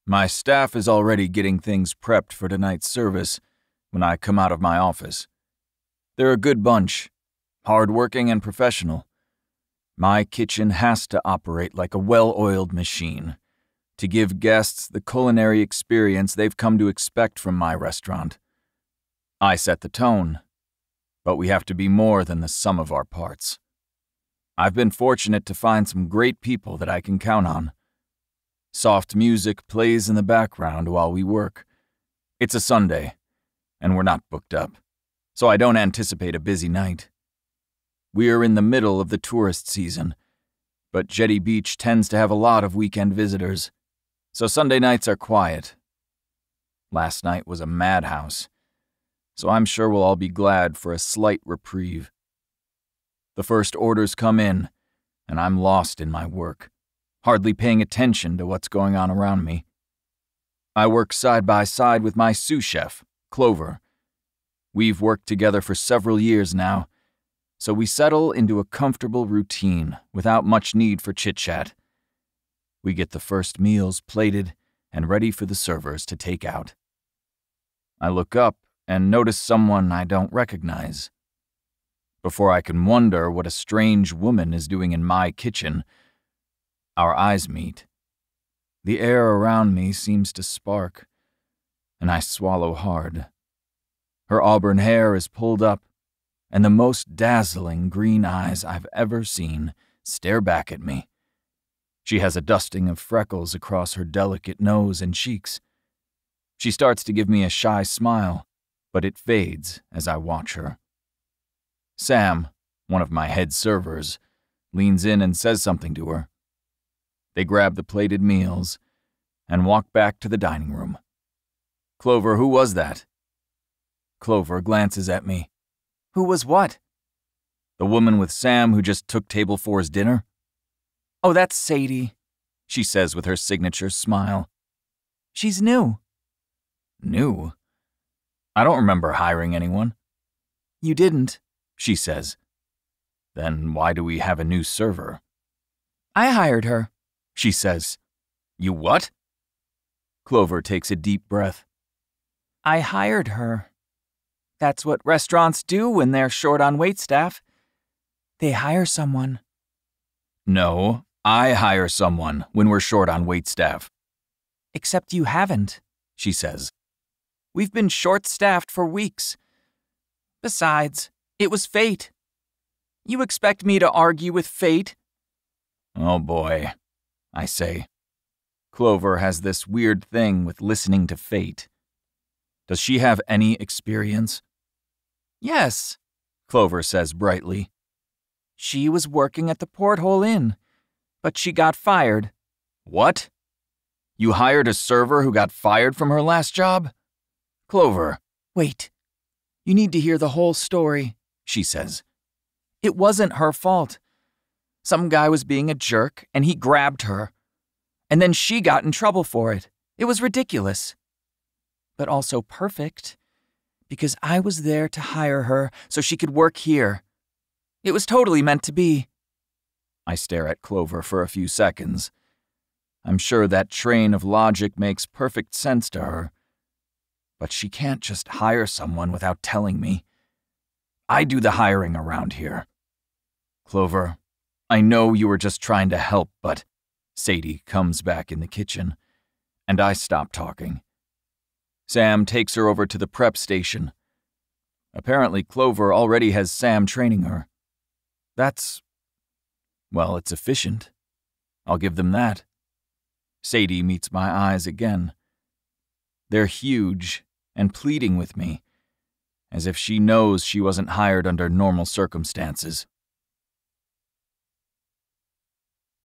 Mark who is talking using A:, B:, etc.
A: My staff is already getting things prepped for tonight's service when I come out of my office. They're a good bunch, hardworking and professional. My kitchen has to operate like a well-oiled machine to give guests the culinary experience they've come to expect from my restaurant. I set the tone, but we have to be more than the sum of our parts. I've been fortunate to find some great people that I can count on. Soft music plays in the background while we work. It's a Sunday, and we're not booked up, so I don't anticipate a busy night. We are in the middle of the tourist season, but Jetty Beach tends to have a lot of weekend visitors, so Sunday nights are quiet. Last night was a madhouse, so I'm sure we'll all be glad for a slight reprieve. The first orders come in, and I'm lost in my work, hardly paying attention to what's going on around me. I work side by side with my sous chef, Clover. We've worked together for several years now, so we settle into a comfortable routine without much need for chit-chat. We get the first meals plated and ready for the servers to take out. I look up and notice someone I don't recognize. Before I can wonder what a strange woman is doing in my kitchen, our eyes meet. The air around me seems to spark, and I swallow hard. Her auburn hair is pulled up, and the most dazzling green eyes I've ever seen stare back at me. She has a dusting of freckles across her delicate nose and cheeks. She starts to give me a shy smile, but it fades as I watch her. Sam, one of my head servers, leans in and says something to her. They grab the plated meals and walk back to the dining room. "Clover, who was that?" Clover glances at me. "Who was what?" "The woman with Sam who just took table 4's dinner." "Oh, that's Sadie," she says with her signature smile. "She's new." "New? I don't remember hiring anyone." "You didn't," she says. "Then why do we have a new server?" "I hired her," she says. "You what?" Clover takes a deep breath. "I hired her. That's what restaurants do when they're short on waitstaff. They hire someone." "No, I hire someone when we're short on waitstaff." "Except you haven't," she says. "We've been short-staffed for weeks. Besides, it was fate. You expect me to argue with fate?" "Oh boy," I say. Clover has this weird thing with listening to fate. Does she have any experience? "Yes," Clover says brightly. "She was working at the Porthole Inn, but she got fired." "What? You hired a server who got fired from her last job?" "Clover." "Wait. You need to hear the whole story," she says. "It wasn't her fault. Some guy was being a jerk, and he grabbed her. And then she got in trouble for it. It was ridiculous. But also perfect, because I was there to hire her so she could work here. It was totally meant to be." I stare at Clover for a few seconds. I'm sure that train of logic makes perfect sense to her. But she can't just hire someone without telling me. I do the hiring around here. "Clover, I know you were just trying to help, but..." Sadie comes back in the kitchen, and I stop talking. Sam takes her over to the prep station. Apparently, Clover already has Sam training her. Well, it's efficient. I'll give them that. Sadie meets my eyes again. They're huge and pleading with me, as if she knows she wasn't hired under normal circumstances.